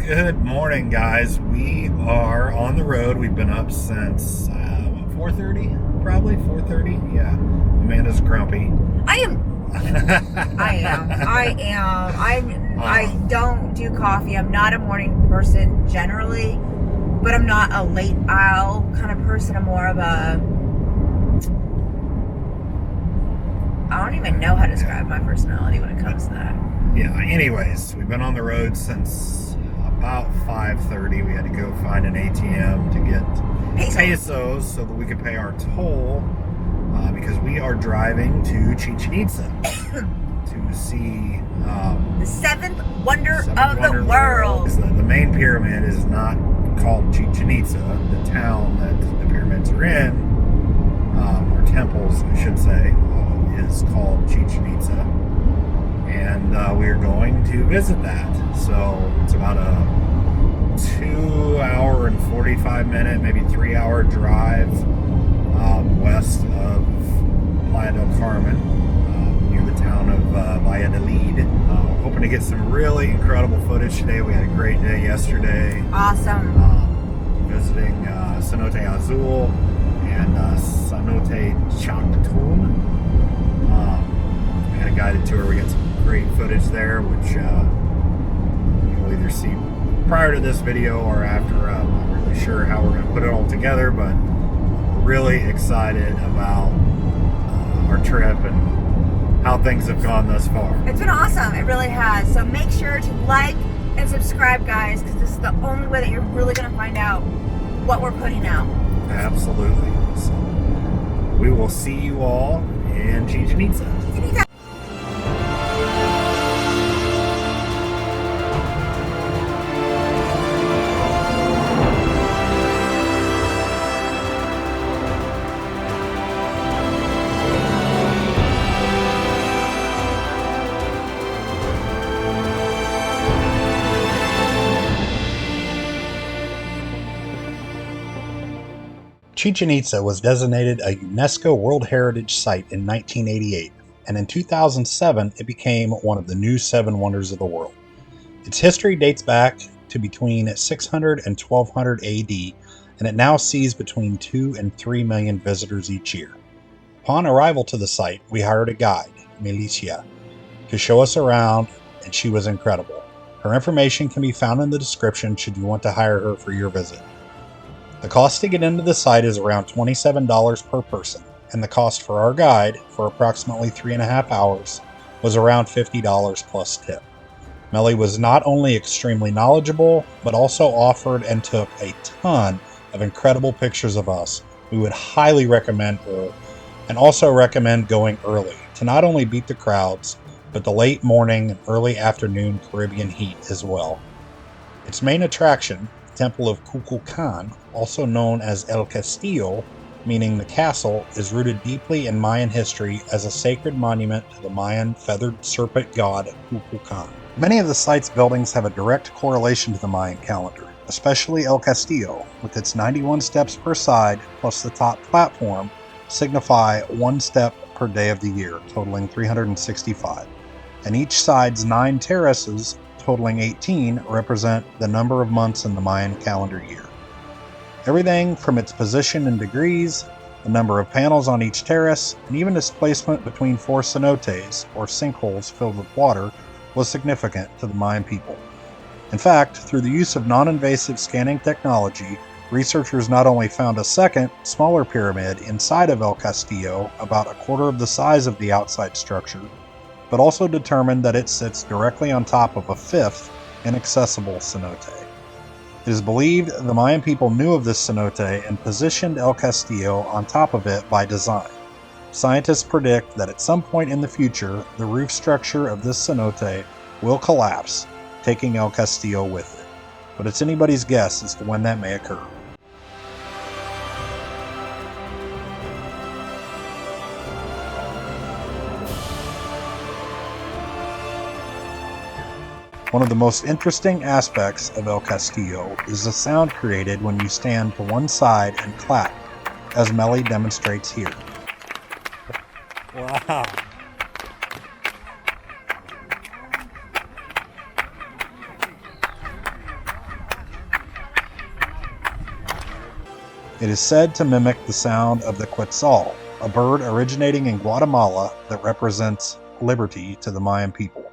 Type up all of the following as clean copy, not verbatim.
Good morning, guys. We are on the road. We've been up since 4:30, probably 4:30. Yeah, Amanda's grumpy. I don't do coffee. I'm not a morning person generally, but I'm not a late owl kind of person. I'm more of a, I don't even know how to describe my personality when it comes to that. Yeah, anyways, we've been on the road since about 5:30. We had to go find an ATM to get pesos so that we could pay our toll because we are driving to Chichen Itza to see the seventh wonder of the world. The main pyramid is not called Chichen Itza. The town that the pyramids are in, or temples, I should say, is called Chichen Itza. And we are going to visit that. So it's about a 2 hour and 45 minute, maybe 3 hour drive west of Playa del Carmen, near the town of Valladolid. We're hoping to get some really incredible footage today. We had a great day yesterday. Awesome. Visiting Cenote Azul and Cenote Chactun. We had a guided tour. We got some great footage there, which you'll either see prior to this video or after. I'm not really sure how we're going to put it all together, but we're really excited about our trip and how things have gone thus far. It's been awesome. It really has. So make sure to like and subscribe, guys, because this is the only way that you're really going to find out what we're putting out. Absolutely. So we will see you all in Chichen Itza. Chichen Itza was designated a UNESCO World Heritage Site in 1988, and in 2007 it became one of the new 7 wonders of the world. Its history dates back to between 600 and 1200 AD, and it now sees between 2 and 3 million visitors each year. Upon arrival to the site, we hired a guide, Milicia, to show us around, and she was incredible. Her information can be found in the description should you want to hire her for your visit. The cost to get into the site is around $27 per person, and the cost for our guide, for approximately 3.5 hours, was around $50 plus tip. Melly was not only extremely knowledgeable, but also offered and took a ton of incredible pictures of us. We would highly recommend her, and also recommend going early to not only beat the crowds, but the late morning and early afternoon Caribbean heat as well. Its main attraction, Temple of Kukulkan, also known as El Castillo, meaning the castle, is rooted deeply in Mayan history as a sacred monument to the Mayan feathered serpent god Kukulkan. Many of the site's buildings have a direct correlation to the Mayan calendar, especially El Castillo, with its 91 steps per side plus the top platform, signify 1 step per day of the year, totaling 365, and each side's 9 terraces, totaling 18, represent the number of months in the Mayan calendar year. Everything from its position in degrees, the number of panels on each terrace, and even its placement between 4 cenotes, or sinkholes filled with water, was significant to the Mayan people. In fact, through the use of non-invasive scanning technology, researchers not only found a second, smaller pyramid inside of El Castillo, about a quarter of the size of the outside structure, but also determined that it sits directly on top of a 5th, inaccessible cenote. It is believed the Mayan people knew of this cenote and positioned El Castillo on top of it by design. Scientists predict that at some point in the future, the roof structure of this cenote will collapse, taking El Castillo with it. But it's anybody's guess as to when that may occur. One of the most interesting aspects of El Castillo is the sound created when you stand to one side and clap, as Melly demonstrates here. Wow. It is said to mimic the sound of the quetzal, a bird originating in Guatemala that represents liberty to the Mayan people.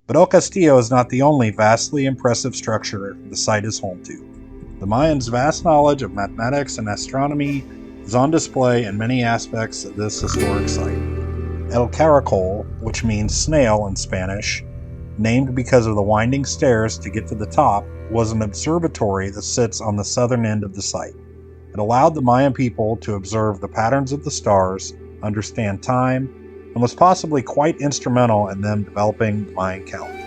But El Castillo is not the only vastly impressive structure the site is home to. The Mayans' vast knowledge of mathematics and astronomy is on display in many aspects of this historic site. El Caracol, which means snail in Spanish, named because of the winding stairs to get to the top, was an observatory that sits on the southern end of the site. It allowed the Mayan people to observe the patterns of the stars, understand time, and was possibly quite instrumental in them developing the Mayan calendar.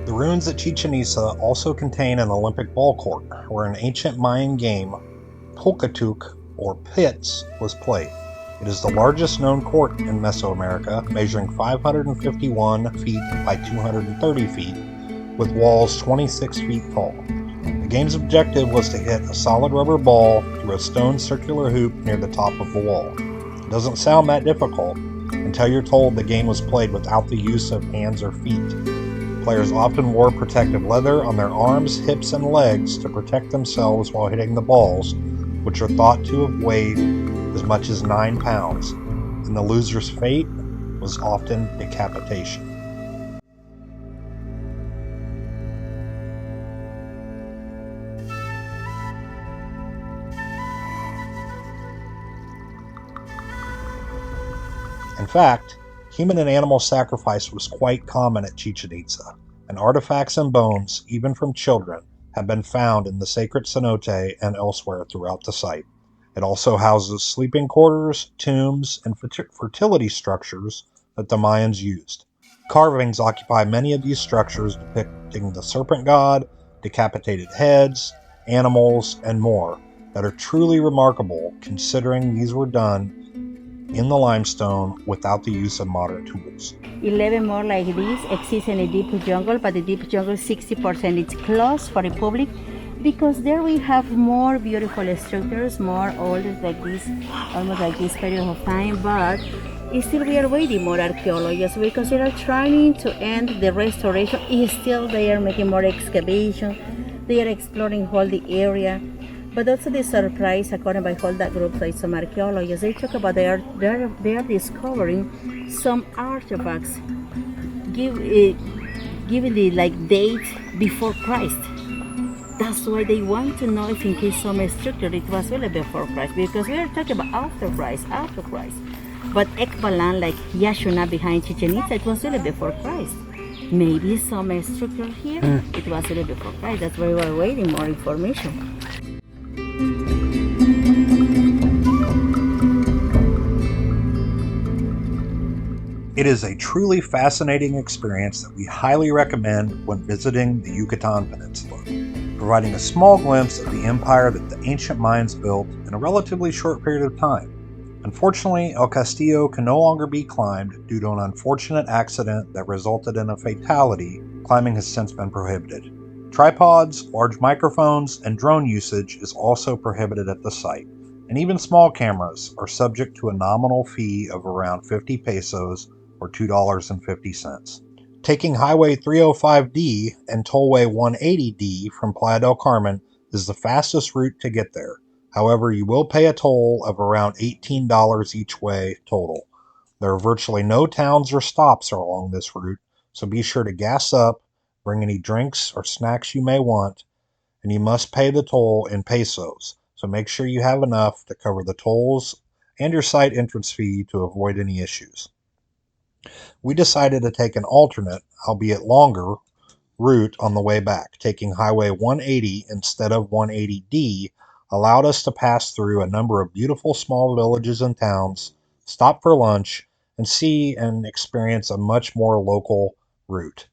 The ruins at Chichen Itza also contain an Olympic ball court, where an ancient Mayan game, pulcatuk, or pits, was played. It is the largest known court in Mesoamerica, measuring 551 feet by 230 feet, with walls 26 feet tall. The game's objective was to hit a solid rubber ball through a stone circular hoop near the top of the wall. It doesn't sound that difficult until you're told the game was played without the use of hands or feet. Players often wore protective leather on their arms, hips, and legs to protect themselves while hitting the balls, which are thought to have weighed as much as 9 pounds, and the loser's fate was often decapitation. In fact, human and animal sacrifice was quite common at Chichen Itza, and artifacts and bones, even from children, have been found in the sacred cenote and elsewhere throughout the site. It also houses sleeping quarters, tombs, and fertility structures that the Mayans used. Carvings occupy many of these structures depicting the serpent god, decapitated heads, animals, and more that are truly remarkable considering these were done in the limestone without the use of modern tools. 11 more like this exist in a deep jungle, but the deep jungle 60% is closed for the public because there we have more beautiful structures, more old like this, almost like this period of time, but still we are waiting more archaeologists because they are trying to end the restoration. Still they are making more excavation, they are exploring all the area. But also the surprise, according by all that group, like some archaeologists, they talk about they are discovering some artifacts giving the like date before Christ. That's why they want to know if in case some structure it was really before Christ, because we are talking about after Christ. But Ekbalan, like Yashuna behind Chichen Itza, it was really before Christ. Maybe some structure here, it was really before Christ. That's why we were waiting more information. It is a truly fascinating experience that we highly recommend when visiting the Yucatan Peninsula, providing a small glimpse of the empire that the ancient Mayans built in a relatively short period of time. Unfortunately, El Castillo can no longer be climbed due to an unfortunate accident that resulted in a fatality. Climbing has since been prohibited. Tripods, large microphones, and drone usage is also prohibited at the site, and even small cameras are subject to a nominal fee of around 50 pesos or $2.50. Taking Highway 305D and Tollway 180D from Playa del Carmen is the fastest route to get there. However, you will pay a toll of around $18 each way total. There are virtually no towns or stops along this route, so be sure to gas up, bring any drinks or snacks you may want, and you must pay the toll in pesos, so make sure you have enough to cover the tolls and your site entrance fee to avoid any issues. We decided to take an alternate, albeit longer, route on the way back. Taking Highway 180 instead of 180D allowed us to pass through a number of beautiful small villages and towns, stop for lunch, and see and experience a much more local route.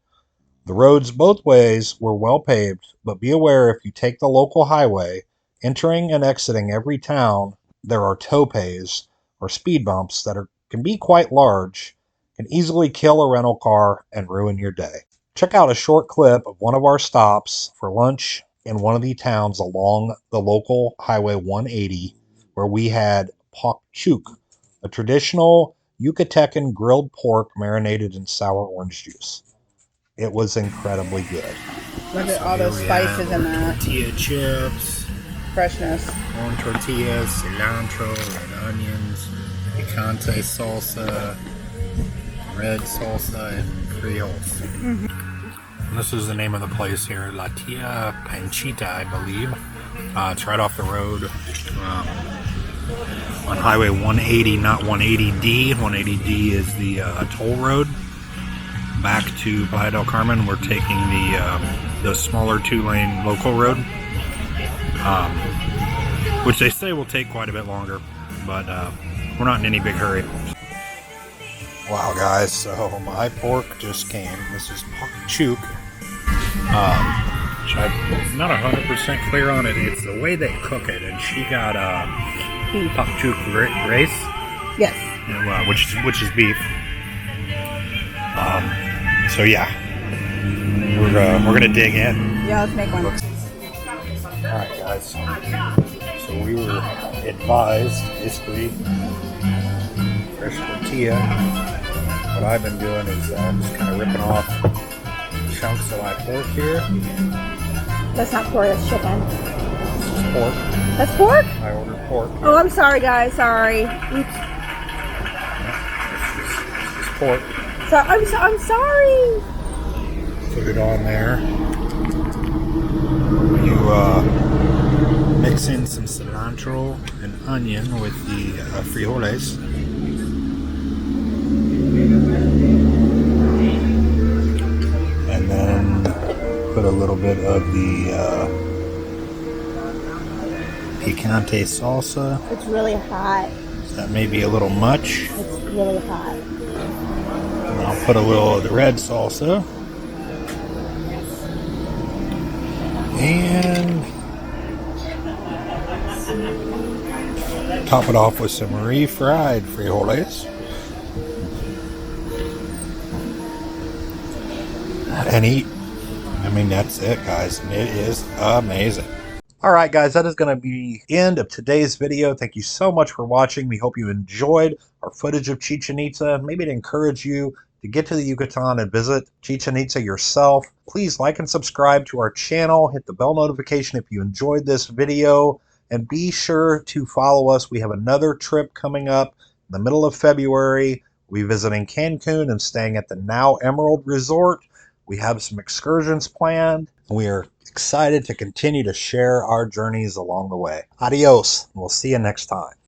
The roads both ways were well paved, but be aware if you take the local highway, entering and exiting every town, there are topes or speed bumps that can be quite large, can easily kill a rental car and ruin your day. Check out a short clip of one of our stops for lunch in one of the towns along the local Highway 180, where we had pak chuk, a traditional Yucatecan grilled pork marinated in sour orange juice. It was incredibly good. Look at all those spices in that. Tortilla chips, Freshness. corn tortillas, cilantro, red onions, picante salsa, red salsa, and frijoles. Mm-hmm. This is the name of the place here, Tia Panchita, I believe. It's right off the road on Highway 180, not 180D. 180D is the toll road. Back to Playa del Carmen, we're taking the smaller 2-lane local road, which they say will take quite a bit longer, but we're not in any big hurry. Wow, guys, so my pork just came. This is pak chuk. Which I'm not 100% clear on it. It's the way they cook it, and she got pak chuk rice, Yes. which is beef. So yeah, we're gonna dig in. Yeah, let's make one. All right, guys. So we were advised, basically, fresh tortilla. What I've been doing is just kind of ripping off chunks of my pork here. That's not pork, that's chicken. This is pork. That's pork? I ordered pork. Oh, I'm sorry, guys. Sorry. Oops. This is pork. So, I'm sorry. Put it on there. You mix in some cilantro and onion with the frijoles. And then put a little bit of the picante salsa. It's really hot. That may be a little much. It's really hot. And I'll put a little of the red salsa. And top it off with some refried frijoles. And eat. I mean, that's it, guys. And it is amazing. All right, guys, that is going to be the end of today's video. Thank you so much for watching. We hope you enjoyed our footage of Chichen Itza. Maybe to encourage you to get to the Yucatan and visit Chichen Itza yourself. Please like and subscribe to our channel. Hit the bell notification if you enjoyed this video. And be sure to follow us. We have another trip coming up in the middle of February. We'll be visiting Cancun and staying at the Now Emerald Resort. We have some excursions planned. We are excited to continue to share our journeys along the way. Adios. We'll see you next time.